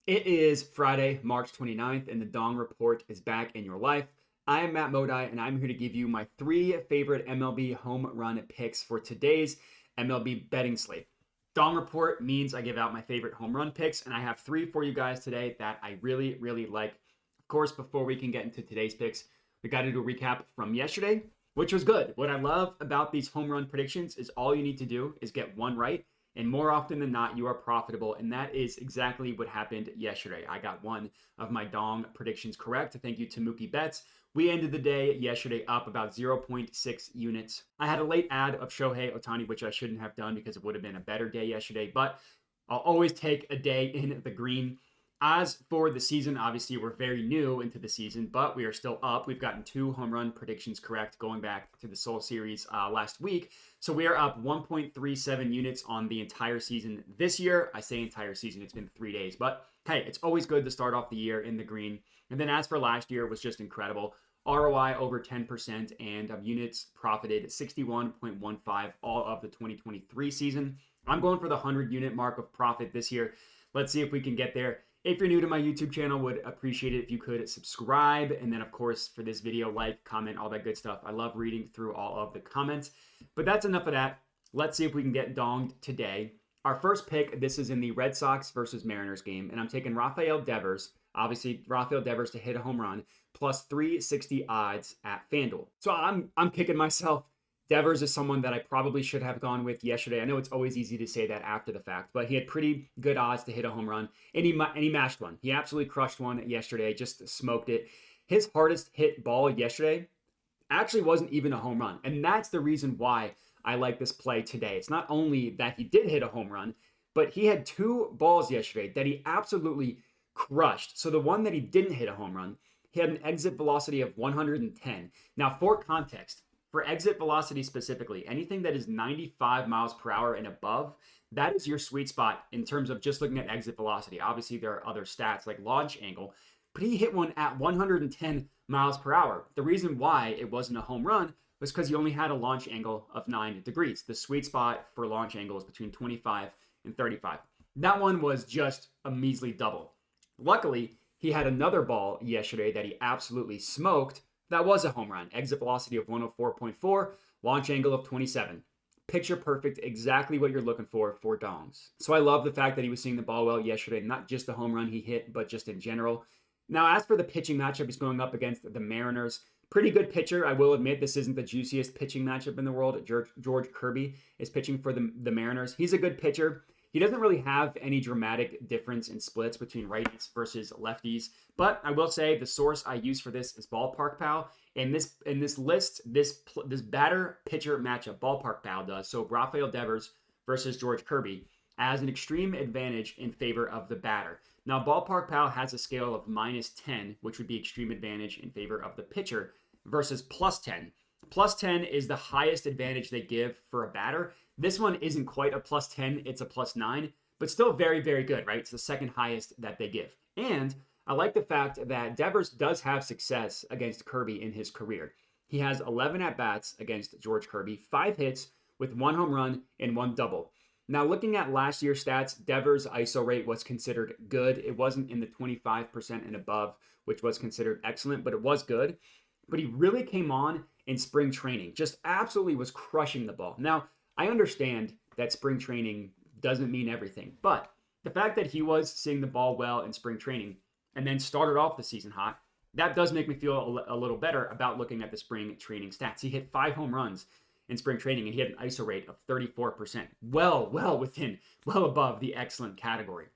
It is Friday, March 29th, and the Dong Report is back in your life. I am Matt Modi, and I'm here to give you my 3 favorite MLB home run picks for today's MLB betting slate. Dong Report means I give out my favorite home run picks, and I have 3 for you guys today that I really like. Of course, before we can get into today's picks, we got to do a recap from yesterday, which was good. What I love about these home run predictions is all you need to do is get one right. And more often than not, you are profitable. And that is exactly what happened yesterday. I got one of my Dong predictions correct. Thank you to Mookie Betts. We ended the day yesterday up about 0.6 units. I had a late ad of Shohei Ohtani, which I shouldn't have done because it would have been a better day yesterday. But I'll always take a day in the green. As for the season, obviously, we're very new into the season, but we are still up. We've gotten 2 home run predictions correct going back to the Seoul Series last week. So we are up 1.37 units on the entire season this year. I say entire season, it's been 3 days. But hey, it's always good to start off the year in the green. And then as for last year, it was just incredible. ROI over 10% and units profited 61.15 all of the 2023 season. I'm going for the 100 unit mark of profit this year. Let's see if we can get there. If you're new to my YouTube channel, would appreciate it if you could subscribe. And then, of course, for this video, like, comment, all that good stuff. I love reading through all of the comments. But that's enough of that. Let's see if we can get donged today. Our first pick, this is in the Red Sox versus Mariners game. And I'm taking Rafael Devers, obviously Rafael Devers to hit a home run, plus 360 odds at FanDuel. So I'm kicking myself. Devers is someone that I probably should have gone with yesterday. I know it's always easy to say that after the fact, but he had pretty good odds to hit a home run, and he matched one. He absolutely crushed one yesterday, just smoked it. His hardest hit ball yesterday actually wasn't even a home run, and that's the reason why I like this play today. It's not only that he did hit a home run, but he had 2 balls yesterday that he absolutely crushed. So the one that he didn't hit a home run, he had an exit velocity of 110. Now, for context, for exit velocity specifically, anything that is 95 miles per hour and above, that is your sweet spot in terms of just looking at exit velocity. Obviously, there are other stats like launch angle, but he hit one at 110 miles per hour. The reason why it wasn't a home run was because he only had a launch angle of 9 degrees. The sweet spot for launch angle is between 25 and 35. That one was just a measly double. Luckily, he had another ball yesterday that he absolutely smoked. That was a home run. Exit velocity of 104.4, launch angle of 27. Picture perfect, exactly what you're looking for dongs. So I love the fact that he was seeing the ball well yesterday, not just the home run he hit, but just in general. Now, as for the pitching matchup, he's going up against the Mariners. Pretty good pitcher. I will admit this isn't the juiciest pitching matchup in the world. George Kirby is pitching for the Mariners. He's a good pitcher. He doesn't really have any dramatic difference in splits between righties versus lefties, but I will say the source I use for this is Ballpark Pal. And this list, this batter pitcher matchup, Ballpark Pal does. So Rafael Devers versus George Kirby as an extreme advantage in favor of the batter. Now, Ballpark Pal has a scale of -10, which would be extreme advantage in favor of the pitcher, versus +10. +10 is the highest advantage they give for a batter. This one isn't quite a +10, it's a +9, but still very, very good, right? It's the second highest that they give. And I like the fact that Devers does have success against Kirby in his career. He has 11 at-bats against George Kirby, 5 hits with 1 home run and 1 double. Now, looking at last year's stats, Devers' ISO rate was considered good. It wasn't in the 25% and above, which was considered excellent, but it was good. But he really came on in spring training, just absolutely was crushing the ball. Now, I understand that spring training doesn't mean everything, but the fact that he was seeing the ball well in spring training and then started off the season hot, that does make me feel a little better about looking at the spring training stats. He hit 5 home runs in spring training, and he had an ISO rate of 34%. Well above the excellent category.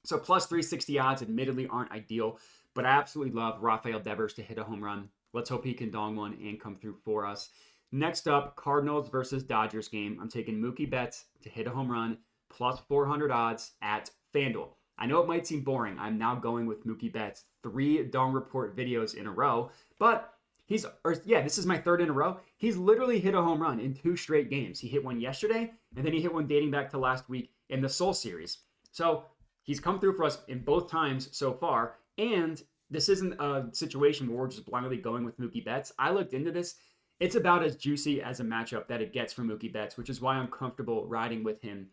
So plus 360 odds admittedly aren't ideal, but I absolutely love Rafael Devers to hit a home run. Let's hope he can dong one and come through for us. Next up, Cardinals versus Dodgers game. I'm taking Mookie Betts to hit a home run, plus 400 odds at FanDuel. I know it might seem boring. I'm now going with Mookie Betts. 3 Dong Report videos in a row, but this is my 3rd in a row. He's literally hit a home run in 2 straight games. He hit one yesterday, and then he hit one dating back to last week in the Seoul Series. So he's come through for us in both times so far, and this isn't a situation where we're just blindly going with Mookie Betts. I looked into this. It's about as juicy as a matchup that it gets for Mookie Betts, which is why I'm comfortable riding with him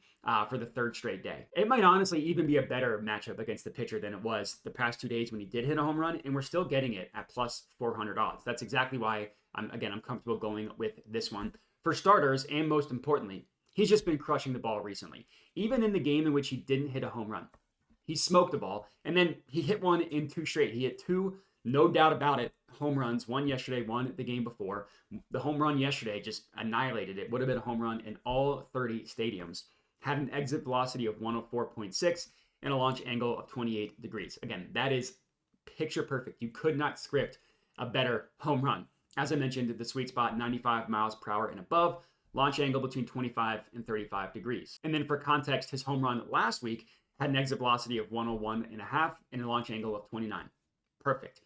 for the third straight day. It might honestly even be a better matchup against the pitcher than it was the past 2 days when he did hit a home run, and we're still getting it at plus 400 odds. That's exactly why I'm comfortable going with this one. For starters, and most importantly, he's just been crushing the ball recently. Even in the game in which he didn't hit a home run, he smoked the ball, and then he hit one in 2 straight. He hit 2, no doubt about it, home runs, one yesterday, one the game before. The home run yesterday just annihilated it. Would have been a home run in all 30 stadiums. Had an exit velocity of 104.6 and a launch angle of 28 degrees. Again, that is picture perfect. You could not script a better home run. As I mentioned, the sweet spot, 95 miles per hour and above, launch angle between 25 and 35 degrees. And then for context, his home run last week had an exit velocity of 101.5 and a launch angle of 29. Perfect.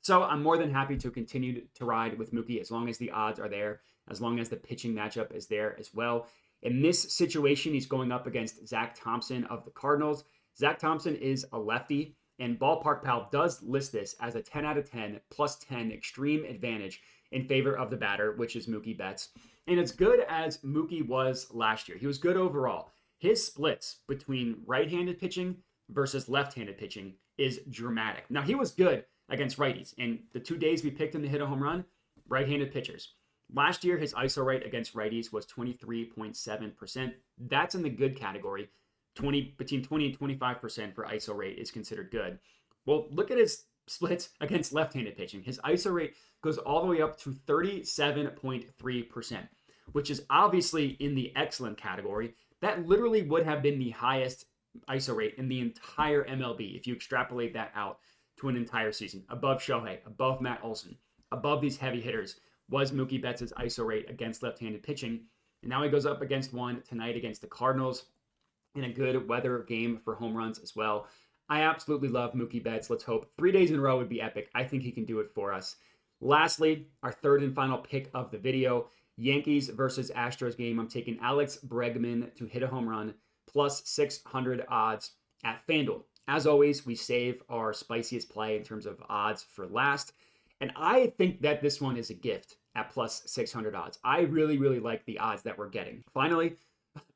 So I'm more than happy to continue to ride with Mookie as long as the odds are there, as long as the pitching matchup is there as well. In this situation, he's going up against Zach Thompson of the Cardinals. Zach Thompson is a lefty, and Ballpark Pal does list this as a 10 out of 10 plus 10 extreme advantage in favor of the batter, which is Mookie Betts. And as good as Mookie was last year, he was good overall. His splits between right-handed pitching versus left-handed pitching is dramatic. Now, he was good against righties, and the 2 days we picked him to hit a home run, right-handed pitchers. Last year, his ISO rate against righties was 23.7%. That's in the good category. Between 20 and 25% for ISO rate is considered good. Well, look at his splits against left-handed pitching. His ISO rate goes all the way up to 37.3%, which is obviously in the excellent category. That literally would have been the highest ISO rate in the entire MLB if you extrapolate that out to an entire season. Above Shohei, above Matt Olson, above these heavy hitters was Mookie Betts' ISO rate against left-handed pitching. And now he goes up against one tonight against the Cardinals in a good weather game for home runs as well. I absolutely love Mookie Betts. Let's hope 3 days in a row would be epic. I think he can do it for us. Lastly, our third and final pick of the video, Yankees versus Astros game. I'm taking Alex Bregman to hit a home run, plus 600 odds at FanDuel. As always, we save our spiciest play in terms of odds for last. And I think that this one is a gift at plus 600 odds. I really, really like the odds that we're getting. Finally,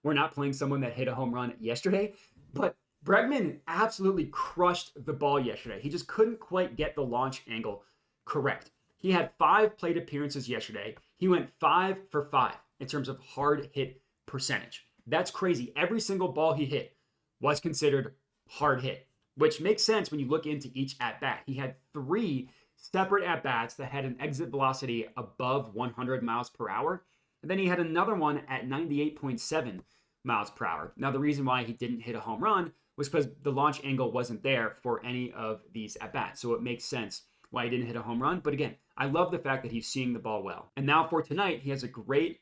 we're not playing someone that hit a home run yesterday, but Bregman absolutely crushed the ball yesterday. He just couldn't quite get the launch angle correct. He had 5 plate appearances yesterday. He went 5 for 5 in terms of hard hit percentage. That's crazy. Every single ball he hit was considered hard hit, which makes sense when you look into each at-bat. He had 3 separate at-bats that had an exit velocity above 100 miles per hour. And then he had another one at 98.7 miles per hour. Now, the reason why he didn't hit a home run was because the launch angle wasn't there for any of these at-bats. So it makes sense why he didn't hit a home run. But again, I love the fact that he's seeing the ball well. And now for tonight, he has a great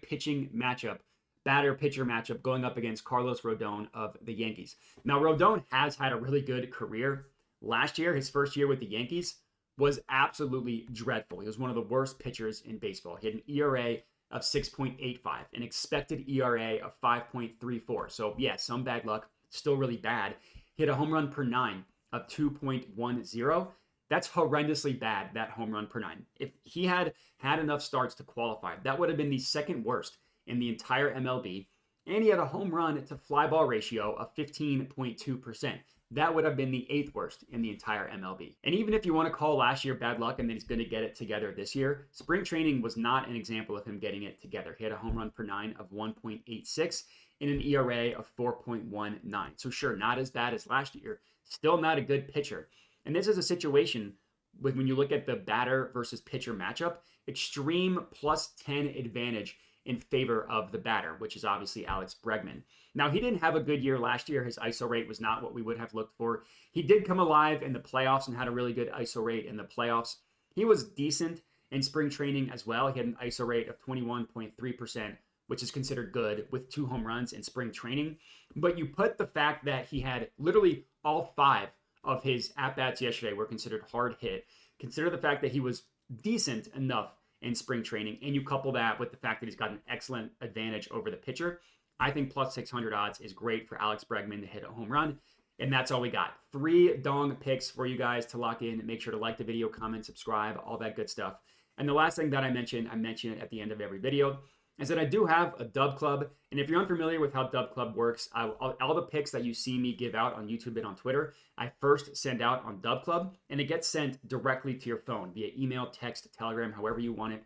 pitching matchup, batter-pitcher matchup going up against Carlos Rodon of the Yankees. Now, Rodon has had a really good career. Last year, his first year with the Yankees, was absolutely dreadful. He was one of the worst pitchers in baseball. He had an ERA of 6.85, an expected ERA of 5.34. So yeah, some bad luck, still really bad. He had a home run per 9 of 2.10. That's horrendously bad, that home run per 9. If he had enough starts to qualify, that would have been the second worst in the entire MLB. And he had a home run to fly ball ratio of 15.2%. That would have been the 8th worst in the entire MLB. And even if you want to call last year bad luck and then he's going to get it together this year, spring training was not an example of him getting it together. He had a home run per 9 of 1.86 and an ERA of 4.19. So sure, not as bad as last year. Still not a good pitcher. And this is a situation with, when you look at the batter versus pitcher matchup, extreme plus 10 advantage in favor of the batter, which is obviously Alex Bregman. Now, he didn't have a good year last year. His ISO rate was not what we would have looked for. He did come alive in the playoffs and had a really good ISO rate in the playoffs. He was decent in spring training as well. He had an ISO rate of 21.3%, which is considered good with 2 home runs in spring training. But you put the fact that he had literally all 5 of his at-bats yesterday were considered hard hit. Consider the fact that he was decent enough in spring training, and you couple that with the fact that he's got an excellent advantage over the pitcher. I think plus 600 odds is great for Alex Bregman to hit a home run. And that's all we got. 3 dong picks for you guys to lock in. Make sure to like the video, comment, subscribe, all that good stuff. And the last thing that I mention it at the end of every video, is that I do have a dub club. And if you're unfamiliar with how dub club works, all the picks that you see me give out on YouTube and on Twitter, I first send out on dub club, and it gets sent directly to your phone via email, text, Telegram, however you want it.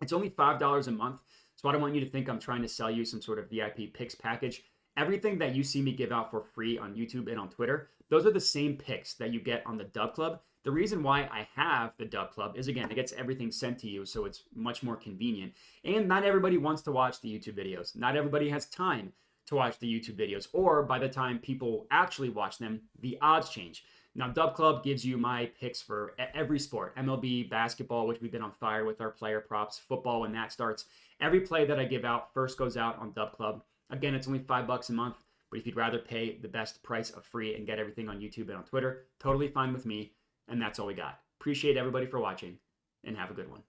It's only $5 a month, so I don't want you to think I'm trying to sell you some sort of VIP picks package. Everything that you see me give out for free on YouTube and on Twitter, those are the same picks that you get on the dub club. The reason why I have the dub club is, again, it gets everything sent to you, so it's much more convenient. And not everybody wants to watch the YouTube videos. Not everybody has time to watch the YouTube videos, or by the time people actually watch them, the odds change. Now, Dub Club gives you my picks for every sport. MLB, basketball, which we've been on fire with our player props, football when that starts. Every play that I give out first goes out on Dub Club. Again, it's only $5 a month, but if you'd rather pay the best price of free and get everything on YouTube and on Twitter, totally fine with me. And that's all we got. Appreciate everybody for watching, and have a good one.